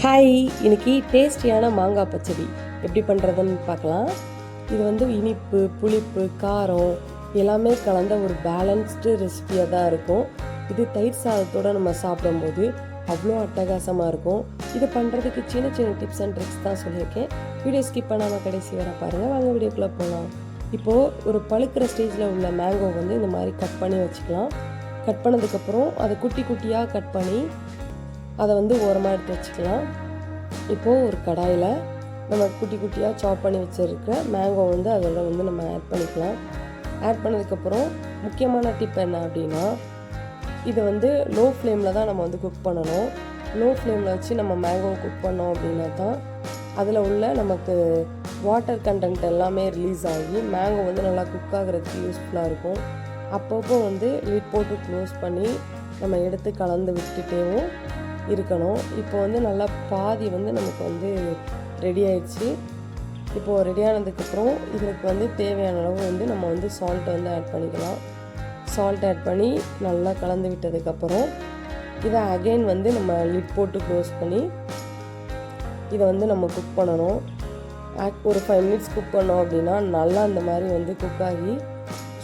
Hi, இன்னைக்கு டேஸ்டியான மாங்காய் பச்சடி எப்படி பண்ணுறதுன்னு பார்க்கலாம். இது வந்து இனிப்பு, புளிப்பு, காரம் எல்லாமே கலந்த ஒரு பேலன்ஸ்டு ரெசிபியாக தான் இருக்கும். இது தயிர் சாதத்தோடு நம்ம சாப்பிடும்போது அவ்வளோ அட்டகாசமாக இருக்கும். இது பண்ணுறதுக்கு சின்ன சின்ன டிப்ஸ் அண்ட் ட்ரிக்ஸ் தான் சொல்லியிருக்கேன். வீடியோ ஸ்கிப் பண்ணாமல் கடைசி வர பாருங்கள். வாங்க வீடியோக்குள்ளே போகலாம். இப்போது ஒரு பழுக்கிற ஸ்டேஜில் உள்ள மேங்கோ வந்து இந்த மாதிரி கட் பண்ணி வச்சுக்கலாம். கட் பண்ணதுக்கப்புறம் அதை குட்டி குட்டியாக கட் பண்ணி அதை வந்து ஓரமாக எடுத்து வச்சுக்கலாம். இப்போது ஒரு கடாயில் நம்ம குட்டி குட்டியாக சாப் பண்ணி வச்சுருக்க மேங்கோ வந்து அதோட வந்து நம்ம ஆட் பண்ணிக்கலாம். ஆட் பண்ணதுக்கப்புறம் முக்கியமான டிப் என்ன அப்படின்னா, இதை வந்து லோ ஃப்ளேமில் தான் நம்ம வந்து குக் பண்ணணும். லோ ஃப்ளேமில் வச்சு நம்ம மேங்கோவை குக் பண்ணோம் அப்படின்னா தான் அதில் உள்ள நமக்கு வாட்டர் கண்டென்ட் எல்லாமே ரிலீஸ் ஆகி மேங்கோ வந்து நல்லா குக் ஆகிறதுக்கு யூஸ்ஃபுல்லாக இருக்கும். அப்பப்போ வந்து லிட் போட்டு க்ளோஸ் பண்ணி நம்ம எடுத்து கலந்து விட்டுட்டேவும் இருக்கணும். இப்போ வந்து நல்லா பாதி வந்து நமக்கு வந்து ரெடி ஆயிடுச்சு. இப்போது ரெடியானதுக்கப்புறம் இதுக்கு வந்து தேவையான அளவு வந்து நம்ம வந்து சால்ட்டை வந்து ஆட் பண்ணிக்கலாம். சால்ட் ஆட் பண்ணி நல்லா கலந்து விட்டதுக்கப்புறம் இதை அகெயின் வந்து நம்ம லிட் போட்டு க்ளோஸ் பண்ணி இதை வந்து நம்ம குக் பண்ணணும். ஒரு 5 minutes குக் பண்ணோம் அப்படின்னா நல்லா இந்த மாதிரி வந்து குக் ஆகி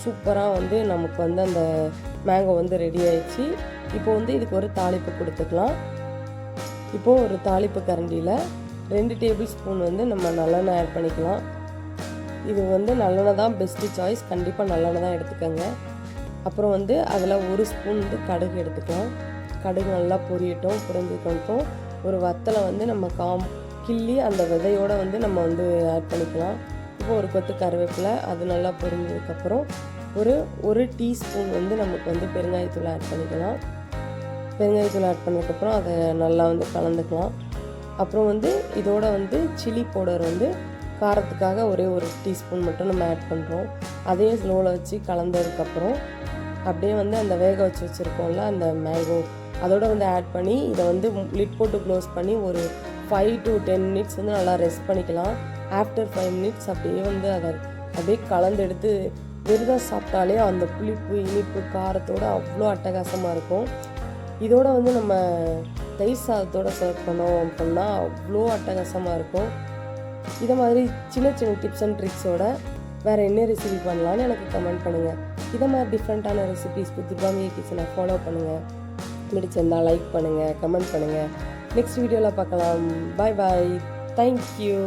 சூப்பராக வந்து நமக்கு வந்து அந்த மேங்கோ வந்து ரெடி ஆயிடுச்சு. இப்போ வந்து இதுக்கு ஒரு தாளிப்பு கொடுத்துக்கலாம். இப்போது ஒரு தாளிப்பு கரண்டியில் 2 டேபிள் ஸ்பூன் வந்து நம்ம நல்லெண்ணெய் ஆட் பண்ணிக்கலாம். இது வந்து நல்லெண்ணெய் தான் பெஸ்ட்டு சாய்ஸ். கண்டிப்பாக நல்லெண்ணெய் தான் எடுத்துக்கோங்க. அப்புறம் வந்து அதில் 1 ஸ்பூன் வந்து கடுகு எடுத்துக்கலாம். கடுகு நல்லா பொரியட்டும். பொரிஞ்சதுக்கப்புறம் ஒரு வத்தலை வந்து நம்ம கிள்ளி அந்த விதையோடு வந்து நம்ம வந்து ஆட் பண்ணிக்கலாம். இப்போ ஒரு கொத்து கருவேப்பிலை அது நல்லா பொரிஞ்சதுக்கப்புறம் ஒரு டீஸ்பூன் வந்து நமக்கு வந்து பெருங்காயத்தூள் ஆட் பண்ணிக்கலாம். பெருங்காயத்தூள் ஆட் பண்ணதுக்கப்புறம் அதை நல்லா வந்து கலந்துக்கலாம். அப்புறம் வந்து இதோட வந்து சில்லி பவுடர் வந்து காரத்துக்காக ஒரு டீஸ்பூன் மட்டும் நம்ம ஆட் பண்ணுறோம். அதையும் ஸ்லோவில் வச்சு கலந்ததுக்கப்புறம் அப்படியே வந்து அந்த வேக வச்சு வச்சுருக்கோம்ல அந்த மேங்கோ அதோட வந்து ஆட் பண்ணி இதை வந்து லிட் போட்டு க்ளோஸ் பண்ணி ஒரு 5 to 10 minutes வந்து நல்லா ரெஸ்ட் பண்ணிக்கலாம். ஆஃப்டர் 5 minutes அப்படியே வந்து அதை அப்படியே கலந்து எடுத்து விரதம் சாப்பிட்டாலே அந்த புளிப்பு, இனிப்பு, காரத்தோடு அவ்வளோ அட்டகாசமாக இருக்கும். இதோட வந்து நம்ம தயிர் சாதத்தோடு சர்வ் பண்ணோம் அப்படின்னா அவ்வளோ அட்டகாசமாக இருக்கும். இதை மாதிரி சின்ன சின்ன டிப்ஸ் அண்ட் ட்ரிக்ஸோட வேறு என்ன ரெசிபி பண்ணலான்னு எனக்கு கமெண்ட் பண்ணுங்கள். இதை மாதிரி டிஃப்ரெண்ட்டான ரெசிபிஸ்க்கு துர்காமி கிச்சனை ஃபாலோ பண்ணுங்கள். பிடிச்சிருந்தால் லைக் பண்ணுங்கள், கமெண்ட் பண்ணுங்கள். நெக்ஸ்ட் வீடியோவில் பார்க்கலாம். பாய் பாய். தேங்க்யூ.